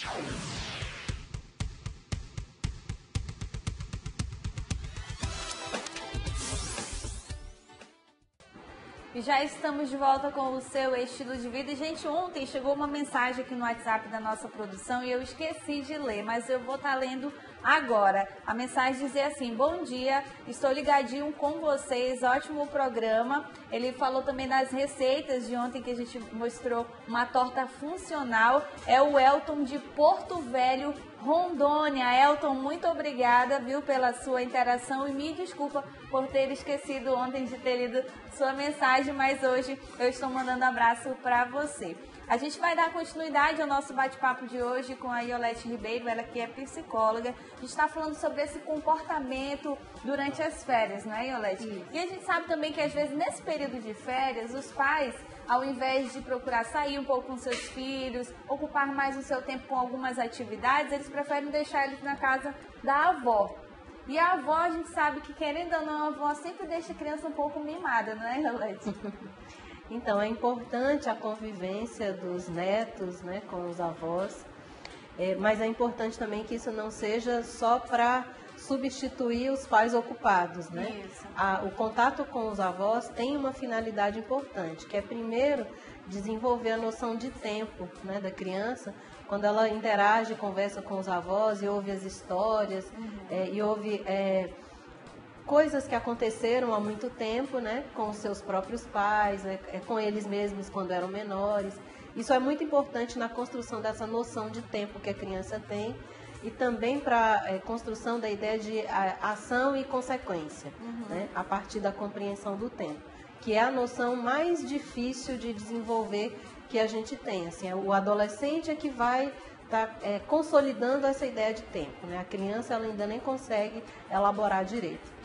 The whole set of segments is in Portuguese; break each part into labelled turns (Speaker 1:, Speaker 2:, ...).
Speaker 1: E já estamos de volta com o seu estilo de vida. E, gente, ontem chegou uma mensagem aqui no WhatsApp da nossa produção e eu esqueci de ler, mas eu vou estar lendo agora. A mensagem dizia assim: bom dia, estou ligadinho com vocês, ótimo programa. Ele falou também das receitas de ontem que a gente mostrou uma torta funcional. É o Elton de Porto Velho, Rondônia. Elton, muito obrigada, viu, pela sua interação e me desculpa por ter esquecido ontem de ter lido sua mensagem, mas hoje eu estou mandando abraço para você. A gente vai dar continuidade ao nosso bate-papo de hoje com a Iolete Ribeiro, ela que é psicóloga. A gente está falando sobre esse comportamento durante as férias, não é, Iolete? Isso. E a gente sabe também que às vezes nesse período de férias, os pais, ao invés de procurar sair um pouco com seus filhos, ocupar mais o seu tempo com algumas atividades, eles preferem deixar eles na casa da avó. E a avó, a gente sabe que, querendo ou não, a avó sempre deixa a criança um pouco mimada, não é, Iolete?
Speaker 2: Então, é importante a convivência dos netos, né, com os avós, mas é importante também que isso não seja só para substituir os pais ocupados, né?
Speaker 1: Isso.
Speaker 2: O contato com os avós tem uma finalidade importante, que é, primeiro, desenvolver a noção de tempo, né, da criança, quando ela interage, conversa com os avós e ouve as histórias, e ouve coisas que aconteceram há muito tempo, né, com os seus próprios pais, com eles mesmos quando eram menores. Isso é muito importante na construção dessa noção de tempo que a criança tem e também para a construção da ideia de ação e consequência, né, a partir da compreensão do tempo, que é a noção mais difícil de desenvolver que a gente tem. Assim, o adolescente é que vai estar consolidando essa ideia de tempo, né? A criança ela ainda nem consegue elaborar direito.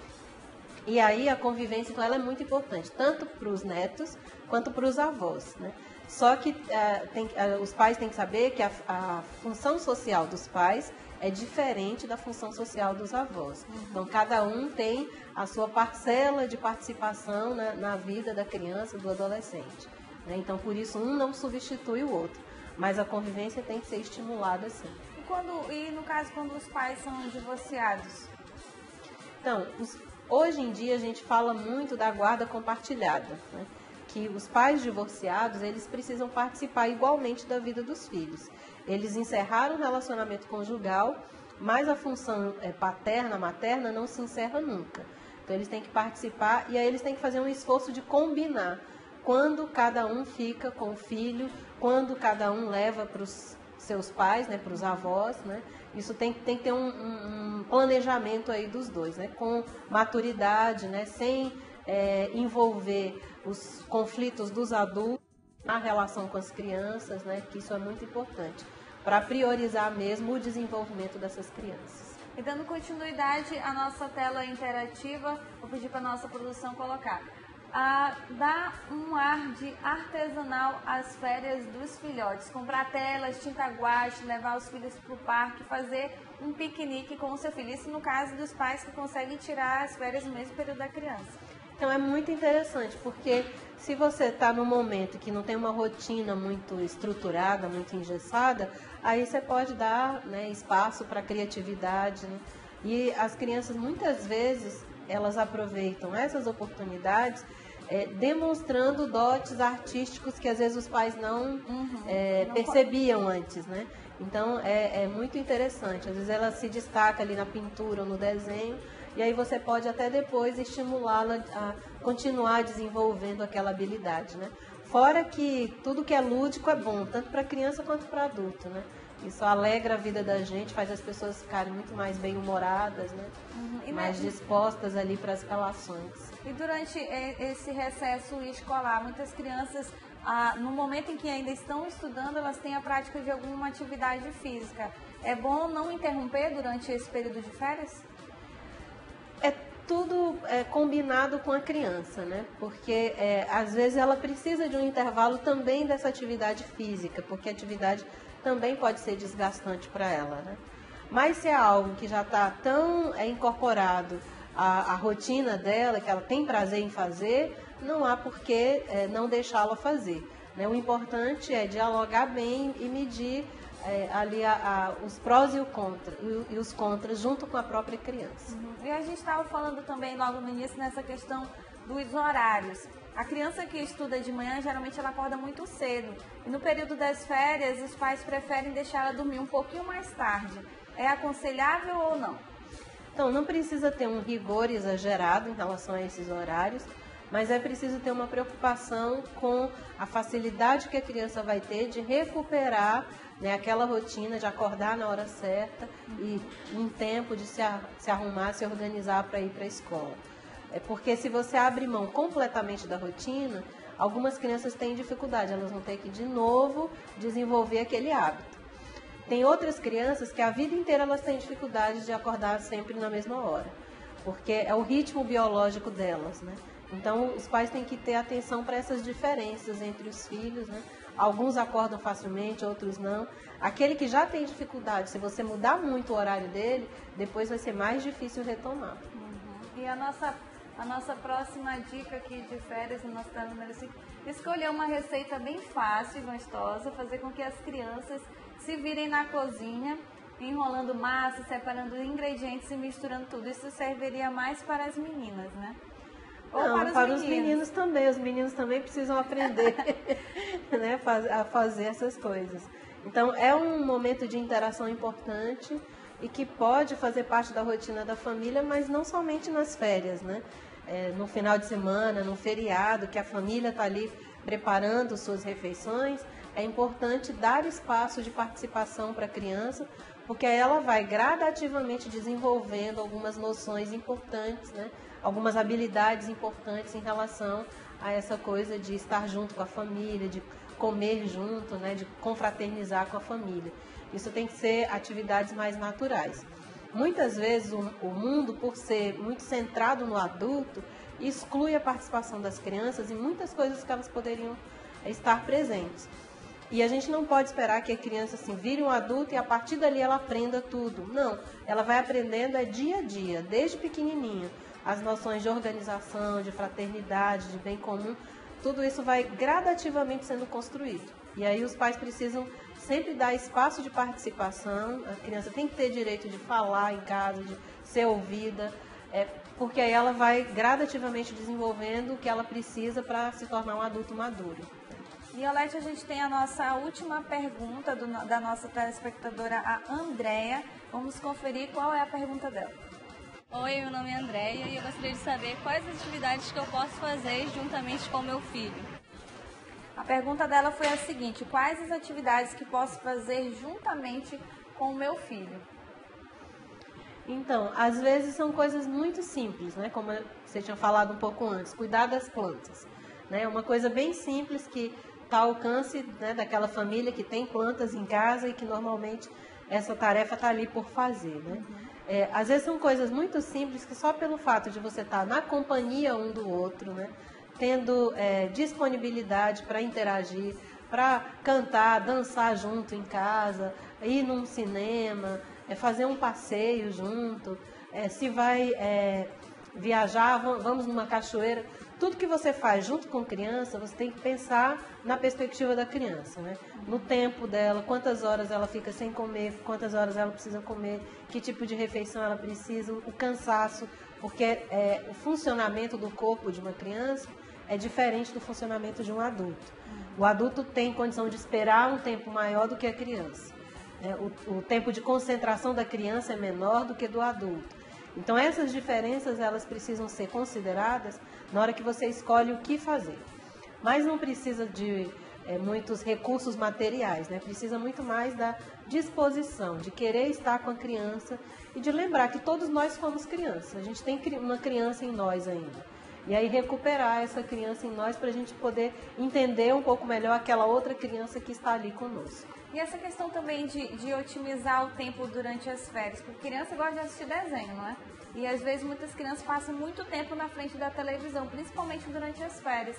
Speaker 2: E aí a convivência, então, ela é muito importante, tanto para os netos quanto para os avós, né? Só que os pais têm que saber que a função social dos pais é diferente da função social dos avós. Então, cada um tem a sua parcela de participação na vida da criança, do adolescente, né? Então, por isso, um não substitui o outro, mas a convivência tem que ser estimulada assim.
Speaker 1: E no caso, quando os pais são divorciados?
Speaker 2: Então, hoje em dia a gente fala muito da guarda compartilhada, né? Que os pais divorciados, eles precisam participar igualmente da vida dos filhos. Eles encerraram o relacionamento conjugal, mas a função paterna, materna não se encerra nunca. Então eles têm que participar e aí eles têm que fazer um esforço de combinar quando cada um fica com o filho, quando cada um leva para os seus pais, né, para os avós, né? Isso tem que ter um planejamento aí dos dois, né, com maturidade, né, sem envolver os conflitos dos adultos na relação com as crianças, né, que isso é muito importante para priorizar mesmo o desenvolvimento dessas crianças.
Speaker 1: E dando continuidade à nossa tela interativa, vou pedir para a nossa produção colocar. Dá um ar de artesanal às férias dos filhotes. Comprar telas, tinta guache, levar os filhos para o parque, fazer um piquenique com o seu filho. Isso no caso dos pais que conseguem tirar as férias no mesmo período da criança.
Speaker 2: Então é muito interessante, porque se você está num momento que não tem uma rotina muito estruturada, muito engessada, aí você pode dar, né, espaço para a criatividade, né? E as crianças muitas vezes elas aproveitam essas oportunidades demonstrando dotes artísticos que às vezes os pais não percebiam antes, né? Então é muito interessante. Às vezes ela se destaca ali na pintura ou no desenho e aí você pode até depois estimulá-la a continuar desenvolvendo aquela habilidade, né? Fora que tudo que é lúdico é bom, tanto para criança quanto para adulto, né? Isso alegra a vida da gente, faz as pessoas ficarem muito mais bem-humoradas, né? Mais dispostas ali para as relações.
Speaker 1: E durante esse recesso escolar, muitas crianças, no momento em que ainda estão estudando, elas têm a prática de alguma atividade física. É bom não interromper durante esse período de férias?
Speaker 2: É tudo combinado com a criança, né? Porque às vezes ela precisa de um intervalo também dessa atividade física, porque a atividade também pode ser desgastante para ela, né? Mas se é algo que já está tão incorporado à rotina dela, que ela tem prazer em fazer, não há por que não deixá-la fazer, né? O importante é dialogar bem e medir os prós e os contras junto com a própria criança.
Speaker 1: E a gente estava falando também logo no início nessa questão dos horários. A criança que estuda de manhã, geralmente ela acorda muito cedo. E no período das férias, os pais preferem deixar ela dormir um pouquinho mais tarde. É aconselhável ou não?
Speaker 2: Então, não precisa ter um rigor exagerado em relação a esses horários, mas é preciso ter uma preocupação com a facilidade que a criança vai ter de recuperar, né, aquela rotina de acordar na hora certa e em tempo de se arrumar, se organizar para ir para a escola. Porque se você abre mão completamente da rotina, algumas crianças têm dificuldade, elas vão ter que de novo desenvolver aquele hábito. Tem outras crianças que a vida inteira elas têm dificuldade de acordar sempre na mesma hora, porque é o ritmo biológico delas, né? Então, os pais têm que ter atenção para essas diferenças entre os filhos, né? Alguns acordam facilmente, outros não. Aquele que já tem dificuldade, se você mudar muito o horário dele, depois vai ser mais difícil retomar.
Speaker 1: E a nossa próxima dica aqui de férias, no nosso plano número 5, escolher uma receita bem fácil e gostosa, fazer com que as crianças se virem na cozinha, enrolando massa, separando ingredientes e misturando tudo. Isso serviria mais para as meninas, né?
Speaker 2: Não, para os meninos também. Os meninos também precisam aprender né, a fazer essas coisas. Então, é um momento de interação importante e que pode fazer parte da rotina da família, mas não somente nas férias, né? No final de semana, no feriado, que a família está ali preparando suas refeições, é importante dar espaço de participação para a criança, porque aí ela vai gradativamente desenvolvendo algumas noções importantes, né? Algumas habilidades importantes em relação a essa coisa de estar junto com a família, de comer junto, né? De confraternizar com a família. Isso tem que ser atividades mais naturais. Muitas vezes o mundo, por ser muito centrado no adulto, exclui a participação das crianças em muitas coisas que elas poderiam estar presentes. E a gente não pode esperar que a criança assim, vire um adulto e a partir dali ela aprenda tudo. Não, ela vai aprendendo dia a dia, desde pequenininha. As noções de organização, de fraternidade, de bem comum, tudo isso vai gradativamente sendo construído. E aí os pais precisam sempre dar espaço de participação, a criança tem que ter direito de falar em casa, de ser ouvida, porque aí ela vai gradativamente desenvolvendo o que ela precisa para se tornar um adulto maduro.
Speaker 1: E, Olete, a gente tem a nossa última pergunta da nossa telespectadora, a Andréia. Vamos conferir qual é a pergunta dela.
Speaker 3: Oi, meu nome é Andréia e eu gostaria de saber quais atividades que eu posso fazer juntamente com meu filho.
Speaker 1: A pergunta dela foi a seguinte: quais as atividades que posso fazer juntamente com o meu filho?
Speaker 2: Então, às vezes são coisas muito simples, né? Como você tinha falado um pouco antes, cuidar das plantas, né? Uma coisa bem simples que está ao alcance, né, daquela família que tem plantas em casa e que normalmente essa tarefa está ali por fazer, né? Às vezes são coisas muito simples que só pelo fato de você estar na companhia um do outro, né? Tendo disponibilidade para interagir, para cantar, dançar junto em casa, ir num cinema, fazer um passeio junto, se vai viajar, vamos numa cachoeira. Tudo que você faz junto com criança, você tem que pensar na perspectiva da criança, né? No tempo dela, quantas horas ela fica sem comer, quantas horas ela precisa comer, que tipo de refeição ela precisa, o cansaço, porque o funcionamento do corpo de uma criança é diferente do funcionamento de um adulto. O adulto tem condição de esperar um tempo maior do que a criança. O tempo de concentração da criança é menor do que do adulto. Então, essas diferenças, elas precisam ser consideradas na hora que você escolhe o que fazer. Mas não precisa de muitos recursos materiais, né? Precisa muito mais da disposição, de querer estar com a criança e de lembrar que todos nós fomos crianças. A gente tem uma criança em nós ainda. E aí recuperar essa criança em nós para a gente poder entender um pouco melhor aquela outra criança que está ali conosco.
Speaker 1: E essa questão também de otimizar o tempo durante as férias, porque criança gosta de assistir desenho, não é? E às vezes muitas crianças passam muito tempo na frente da televisão, principalmente durante as férias.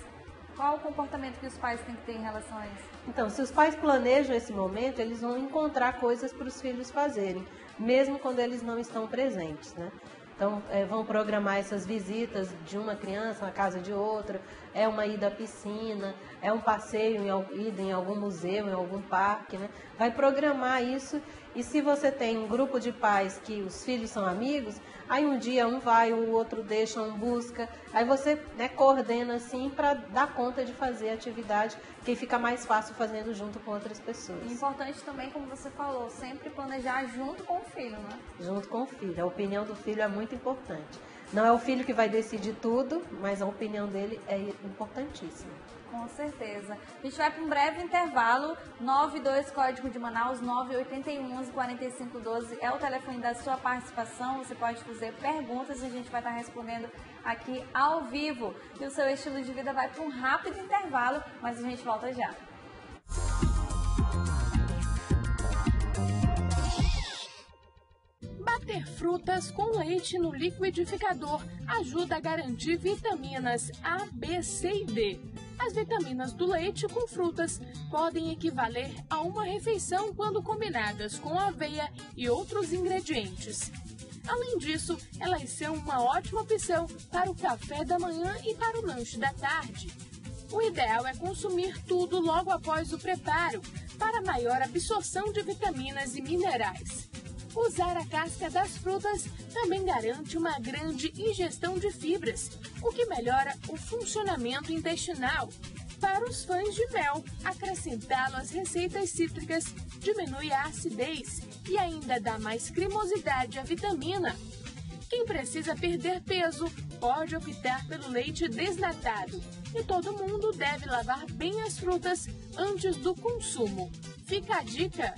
Speaker 1: Qual o comportamento que os pais têm que ter em relação a isso?
Speaker 2: Então, se os pais planejam esse momento, eles vão encontrar coisas para os filhos fazerem, mesmo quando eles não estão presentes, né? Então, vão programar essas visitas de uma criança na casa de outra, é uma ida à piscina, é um passeio, ida em algum museu, em algum parque, né? Vai programar isso, e se você tem um grupo de pais que os filhos são amigos, aí um dia um vai, o outro deixa, um busca, aí você, né, coordena assim para dar conta de fazer a atividade, que fica mais fácil fazendo junto com outras pessoas.
Speaker 1: Importante também, como você falou, sempre planejar junto com o filho, né?
Speaker 2: Junto com o filho. A opinião do filho é muito importante. Não é o filho que vai decidir tudo, mas a opinião dele é importantíssima.
Speaker 1: Com certeza. A gente vai para um breve intervalo. 92 Código de Manaus, 981 4512 é o telefone da sua participação. Você pode fazer perguntas e a gente vai estar respondendo aqui ao vivo. E o seu estilo de vida vai para um rápido intervalo, mas a gente volta já.
Speaker 4: Bater frutas com leite no liquidificador ajuda a garantir vitaminas A, B, C e D. As vitaminas do leite com frutas podem equivaler a uma refeição quando combinadas com aveia e outros ingredientes. Além disso, elas são uma ótima opção para o café da manhã e para o lanche da tarde. O ideal é consumir tudo logo após o preparo, para maior absorção de vitaminas e minerais. Usar a casca das frutas também garante uma grande ingestão de fibras, o que melhora o funcionamento intestinal. Para os fãs de mel, acrescentá-lo às receitas cítricas diminui a acidez e ainda dá mais cremosidade à vitamina. Quem precisa perder peso pode optar pelo leite desnatado. E todo mundo deve lavar bem as frutas antes do consumo. Fica a dica!